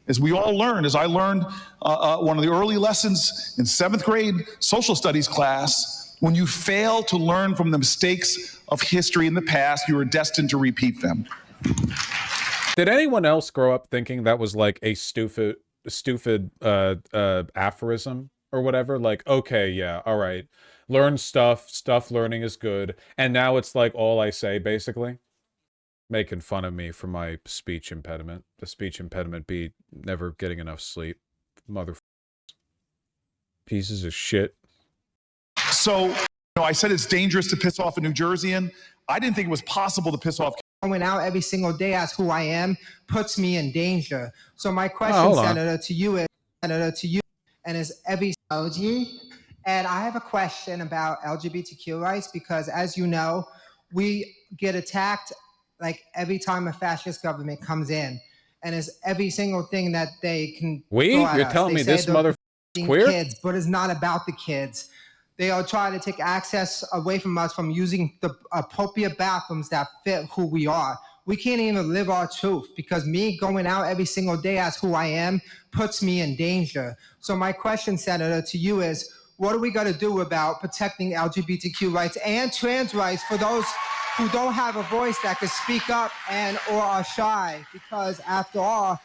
as we all learned, as I learned one of the early lessons in 7th grade social studies class, when you fail to learn from the mistakes of history in the past, you are destined to repeat them. Did anyone else grow up thinking that was like a stupid aphorism or whatever? Like, okay, yeah, all right. Learn stuff learning is good. And now it's like all I say, basically. Making fun of me for my speech impediment. The speech impediment be never getting enough sleep. Mother pieces of shit. So, I said it's dangerous to piss off a New Jerseyan. I didn't think it was possible to piss off. Going out every single day as who I am puts me in danger. So my question, Senator, to you and is every OG. And I have a question about LGBTQ rights, because as you know, we get attacked like every time a fascist government comes in, and it's every single thing that they can. You're telling me this mother queer? Kids, but it's not about the kids. They are trying to take access away from us from using the appropriate bathrooms that fit who we are. We can't even live our truth, because me going out every single day as who I am puts me in danger. So my question, Senator, to you is, what are we going to do about protecting LGBTQ rights and trans rights for those who don't have a voice that can speak up and or are shy? Because after all,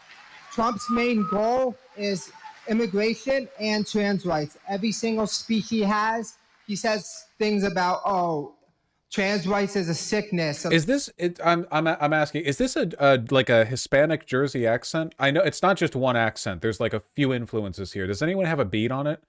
Trump's main goal is immigration and trans rights. Every single speech he has, he says things about, oh, trans rights is a sickness. Is this I'm asking, is this a like a Hispanic Jersey accent? I know it's not just one accent. There's like a few influences here. Does anyone have a beat on it?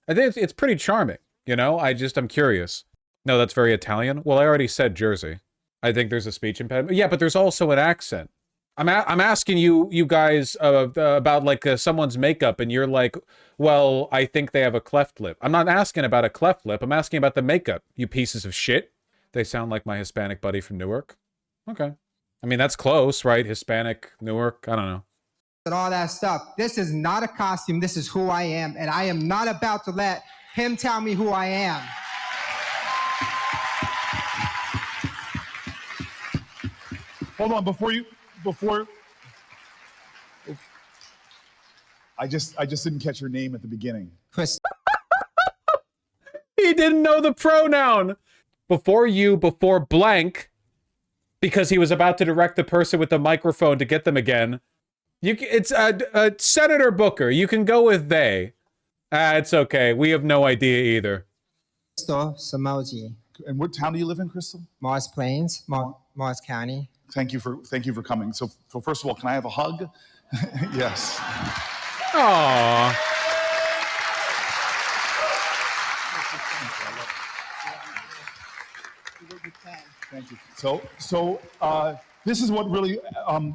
I think it's pretty charming, you know? I'm curious. No, that's very Italian. Well, I already said Jersey. I think there's a speech impediment. Yeah, but there's also an accent. I'm asking you guys about like someone's makeup, and you're like, well, I think they have a cleft lip. I'm not asking about a cleft lip. I'm asking about the makeup, you pieces of shit. They sound like my Hispanic buddy from Newark. Okay. I mean, that's close, right? Hispanic, Newark, I don't know. And all that stuff. This is not a costume. This is who I am. And I am not about to let him tell me who I am. Hold on, I just didn't catch your name at the beginning. Chris. He didn't know the pronoun. Before blank, because he was about to direct the person with the microphone to get them again. It's Senator Booker. You can go with they. It's okay. We have no idea either. Crystal Samoji. And what town do you live in, Crystal? Morris Plains, Morris County. Thank you for coming. So first of all, can I have a hug? Yes. Aww. Thank you. So this is what really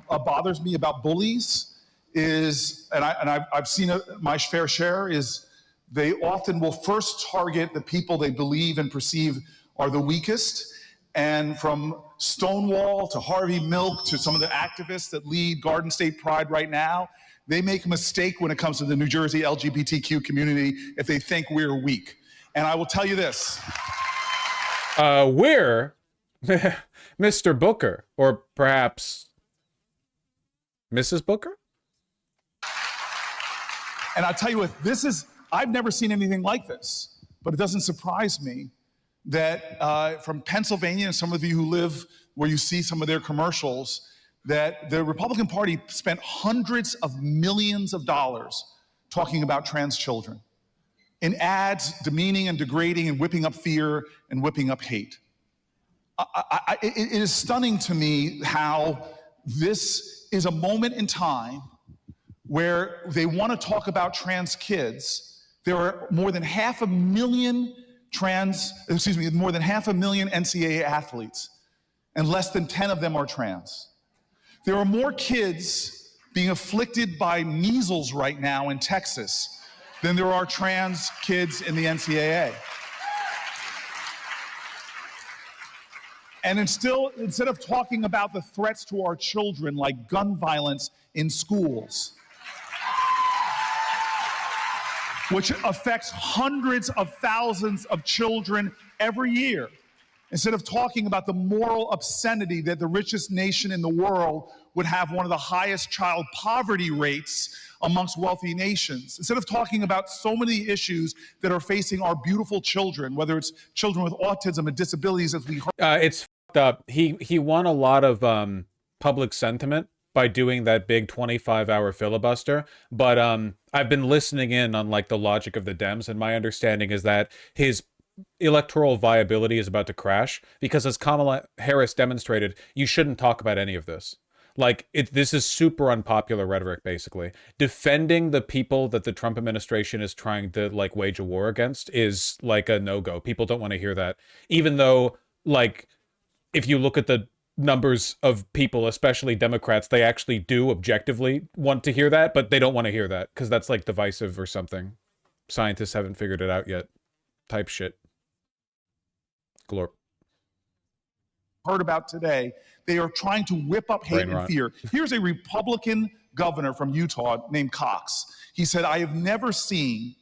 bothers me about bullies is, and I've seen my fair share, is they often will first target the people they believe and perceive are the weakest. And from Stonewall to Harvey Milk to some of the activists that lead Garden State Pride right now, they make a mistake when it comes to the New Jersey LGBTQ community if they think we're weak. And I will tell you this. We're Mr. Booker, or perhaps Mrs. Booker? And I'll tell you what, I've never seen anything like this, but it doesn't surprise me that from Pennsylvania, and some of you who live where you see some of their commercials, that the Republican Party spent hundreds of millions of dollars talking about trans children in ads demeaning and degrading and whipping up fear and whipping up hate. It is stunning to me how this is a moment in time where they want to talk about trans kids. There are more than 500,000 more than 500,000 NCAA athletes, and less than 10 of them are trans. There are more kids being afflicted by measles right now in Texas than there are trans kids in the NCAA. And instead of talking about the threats to our children, like gun violence in schools, which affects hundreds of thousands of children every year, instead of talking about the moral obscenity that the richest nation in the world would have one of the highest child poverty rates amongst wealthy nations. Instead of talking about so many issues that are facing our beautiful children, whether it's children with autism and disabilities, as we heard. It's fucked up. He won a lot of public sentiment by doing that big 25-hour filibuster, but I've been listening in on like the logic of the Dems, and my understanding is that his electoral viability is about to crash because, as Kamala Harris demonstrated, you shouldn't talk about any of this. Like, this is super unpopular rhetoric, basically. Defending the people that the Trump administration is trying to, like, wage a war against is, like, a no-go. People don't want to hear that. Even though, like, if you look at the numbers of people, especially Democrats, they actually do objectively want to hear that, but they don't want to hear that because that's, like, divisive or something. Scientists haven't figured it out yet. Type shit. Glorp. Heard about today, they are trying to whip up hate and fear. Here's a Republican governor from Utah named Cox. He said, I have never seen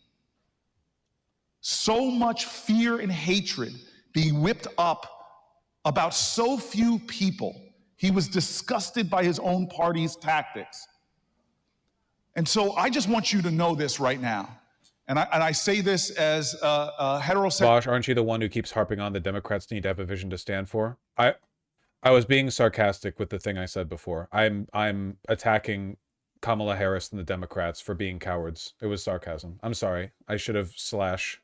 so much fear and hatred being whipped up about so few people. He was disgusted by his own party's tactics. And so I just want you to know this right now. And I say this as a heterosexual. Bosch, aren't you the one who keeps harping on the Democrats need to have a vision to stand for? I was being sarcastic with the thing I said before. I'm attacking Kamala Harris and the Democrats for being cowards. It was sarcasm. I'm sorry. I should have /est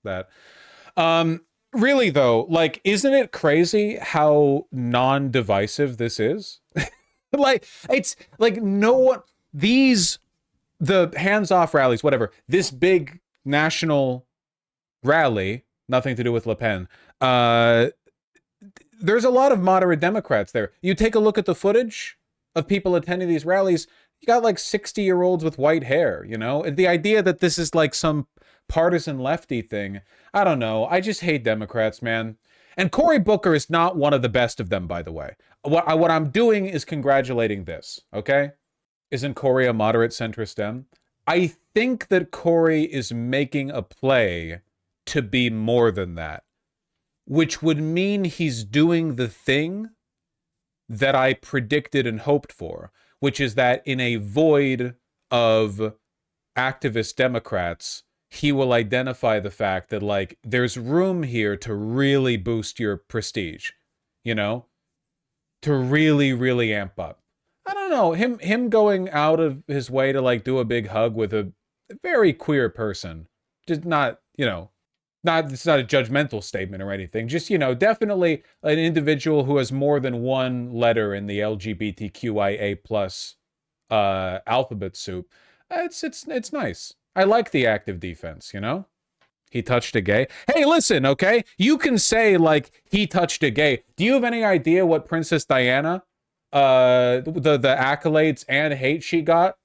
that. Really though, like, isn't it crazy how non-divisive this is? Like, it's like no one, the hands-off rallies, whatever, this big national rally, nothing to do with Le Pen, there's a lot of moderate Democrats there. You take a look at the footage of people attending these rallies, you got like 60-year-olds with white hair, you know? The idea that this is like some partisan lefty thing, I don't know. I just hate Democrats, man. And Cory Booker is not one of the best of them, by the way. What I'm doing is congratulating this, okay? Isn't Cory a moderate centrist Dem? I think that Cory is making a play to be more than that, which would mean he's doing the thing that I predicted and hoped for, which is that in a void of activist Democrats, he will identify the fact that, like, there's room here to really boost your prestige, you know? To really, really amp up. I don't know, him going out of his way to, like, do a big hug with a very queer person, just not, you know, it's not a judgmental statement or anything, just, you know, definitely an individual who has more than one letter in the LGBTQIA plus alphabet soup. It's nice. I like the active defense, you know? He touched a gay. Hey, listen, okay? You can say, like, he touched a gay. Do you have any idea what Princess Diana, the accolades and hate she got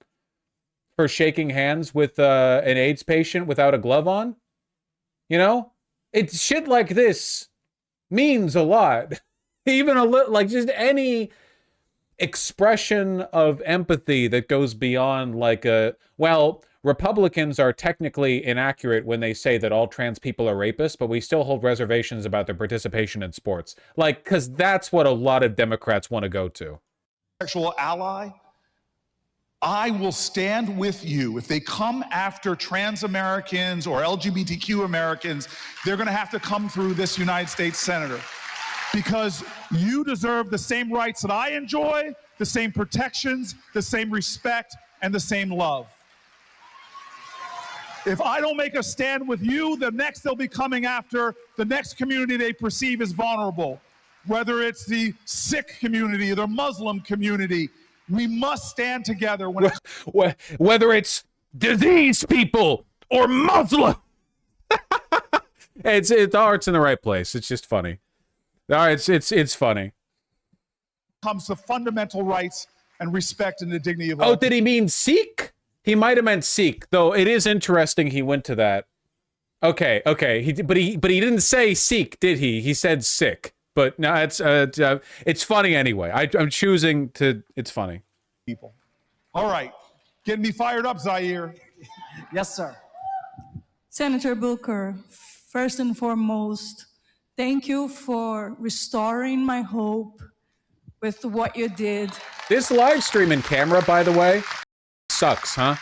for shaking hands with an AIDS patient without a glove on? You know? It's shit like this means a lot. Even a little, like, just any expression of empathy that goes beyond, like, well, Republicans are technically inaccurate when they say that all trans people are rapists, but we still hold reservations about their participation in sports. Like, because that's what a lot of Democrats want to go to. Sexual ally, I will stand with you. If they come after trans Americans or LGBTQ Americans, they're going to have to come through this United States Senator. Because you deserve the same rights that I enjoy, the same protections, the same respect, and the same love. If I don't make a stand with you, the next they'll be coming after the next community they perceive as vulnerable. Whether it's the Sikh community or the Muslim community, we must stand together. Whether it's diseased people or Muslim. The heart's in the right place. It's just funny. It's funny. Comes to fundamental rights and respect and the dignity of all. Oh, did he mean Sikh? He might have meant Sikh, though. It is interesting he went to that. Okay. But he didn't say Sikh, did he? He said sick. But no, it's funny anyway. I'm choosing to. It's funny. People. All right, getting me fired up, Zaire. Yes, sir. Senator Booker, first and foremost, thank you for restoring my hope with what you did This live streaming camera, by the way, sucks, huh?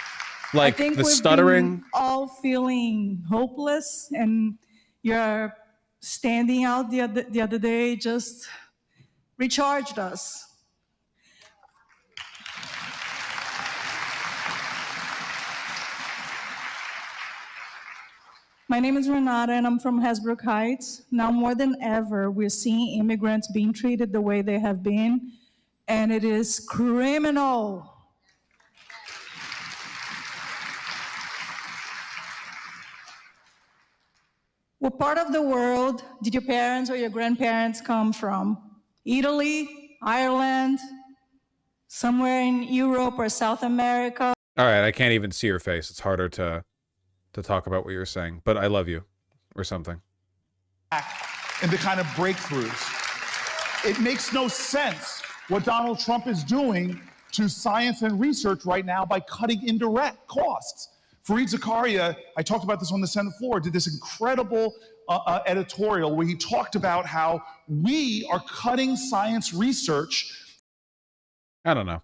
Like I think the we've stuttering. been all feeling hopeless, and you're standing out the other day just recharged us. My name is Renata, and I'm from Hasbrook Heights. Now more than ever, we're seeing immigrants being treated the way they have been, and it is criminal. What part of the world did your parents or your grandparents come from? Italy, Ireland, somewhere in Europe or South America? All right, I can't even see your face. It's harder to talk about what you're saying, but I love you or something. And the kind of breakthroughs. It makes no sense what Donald Trump is doing to science and research right now by cutting indirect costs. Fareed Zakaria, I talked about this on the Senate floor, did this incredible editorial where he talked about how we are cutting science research. I don't know.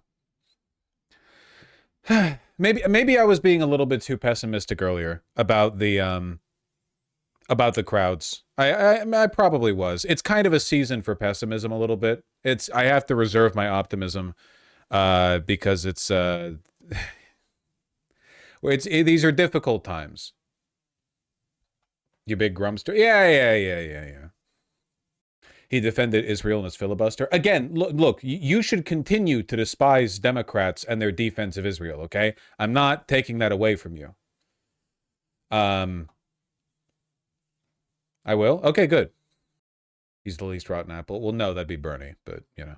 Maybe I was being a little bit too pessimistic earlier about the crowds. I probably was. It's kind of a season for pessimism a little bit. I have to reserve my optimism because these are difficult times. You big Grumster. Yeah. He defended Israel in his filibuster. Again, look, you should continue to despise Democrats and their defense of Israel, okay? I'm not taking that away from you. I will? Okay, good. He's the least rotten apple. Well, no, that'd be Bernie, but, you know.